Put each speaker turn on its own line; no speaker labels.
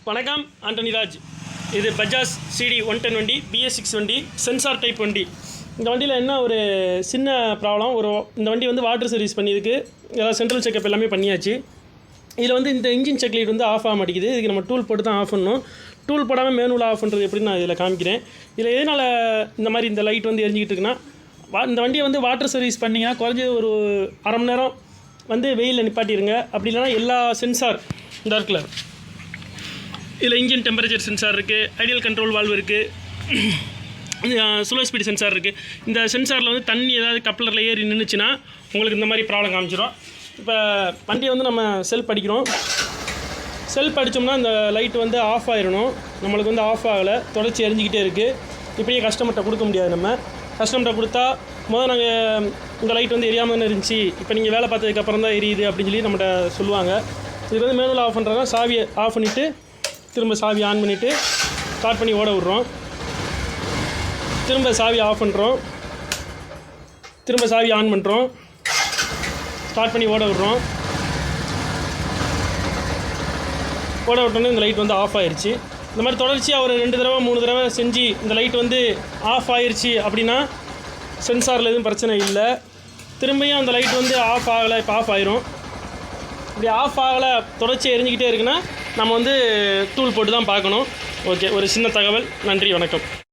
வணக்கம், ஆண்டனி ராஜ். இது பஜாஜ் ct110 வண்டி, BS6 வண்டி, சென்சார் டைப் வண்டி. இந்த வண்டியில் என்ன ஒரு சின்ன ப்ராப்ளம், இந்த வண்டி வந்து வாட்டர் சர்வீஸ் பண்ணியிருக்கு. எல்லாம் சென்ட்ரல் செக்கப் எல்லாமே பண்ணியாச்சு. இதில் வந்து இந்த இன்ஜின் செக் லைட் வந்து ஆஃப் ஆக மாட்டேங்குது. இதுக்கு நம்ம டூல் போட்டு தான் ஆஃப் பண்ணணும். டூல் போடாமல் மேனுவலாக ஆஃப் பண்ணுறது எப்படின்னு நான் இதில் காமிக்கிறேன். இதில் எதனால் இந்த மாதிரி இந்த லைட் வந்து எரிஞ்சிக்கிட்டு இருக்குன்னா, இந்த வண்டியை வந்து வாட்டர் சர்வீஸ் பண்ணிங்கன்னா குறைஞ்சது ஒரு அரை மணி நேரம் வந்து வெயிலில் நிப்பாட்டிடுங்க. அப்படி இல்லைனா எல்லா சென்சார் இந்த இருக்குல்ல, இதில் இன்ஜின் டெம்பரேச்சர் சென்சார் இருக்குது, ஐடியல் கண்ட்ரோல் வால்வ் இருக்குது, ஸ்லோ ஸ்பீட் சென்சார் இருக்குது. இந்த சென்சாரில் வந்து தண்ணி ஏதாவது கப்ளரில் ஏறி நின்றுச்சுன்னா உங்களுக்கு இந்த மாதிரி ப்ராப்ளம் காமிச்சிடும். இப்போ வண்டியை வந்து நம்ம செல்ஃப் அடிக்கிறோம். செல்ஃப் அடித்தோம்னா இந்த லைட் வந்து ஆஃப் ஆகிடணும். நம்மளுக்கு வந்து ஆஃப் ஆகலை, தொடர்ச்சி எரிஞ்சிக்கிட்டே இருக்குது. இப்படியே கஸ்டமர்கிட்ட கொடுக்க முடியாது. நம்ம கஸ்டமர்கிட்ட கொடுத்தா முதல் நாங்கள் இந்த லைட் வந்து எரியாமல் தானே இருந்துச்சு, இப்போ நீங்கள் வேலை பார்த்ததுக்கப்புறம் தான் எரியுது அப்படின்னு சொல்லி நம்மகிட்ட சொல்லுவாங்க. இதுக்கு வந்து மேனுவல் ஆஃப் பண்ணுறதா, சாவியை ஆஃப் பண்ணிவிட்டு திரும்ப சாவி ஆன் பண்ணிவிட்டு ஸ்டார்ட் பண்ணி ஓட விட்றோம். திரும்ப சாவி ஆஃப் பண்ணுறோம், திரும்ப சாவி ஆன் பண்ணுறோம், ஸ்டார்ட் பண்ணி ஓட விட்றோம். ஓட விட்டோன்னே இந்த லைட் வந்து ஆஃப் ஆயிடுச்சு. இந்த மாதிரி தொடர்ச்சியாக ஒரு 2 தடவை 3 தடவை செஞ்சு இந்த லைட் வந்து ஆஃப் ஆயிடுச்சு அப்படின்னா சென்சாரில் எதுவும் பிரச்சனை இல்லை. திரும்பியும் அந்த லைட் வந்து ஆஃப் ஆகலை, இப்போ ஆஃப் ஆயிரும். இப்படி ஆஃப் ஆகலை, தொடர்ச்சி எரிஞ்சிக்கிட்டே இருக்குன்னா நம்ம வந்து டூல் போட்டு தான் பார்க்கணும். ஓகே, ஒரு சின்ன தகவல். நன்றி, வணக்கம்.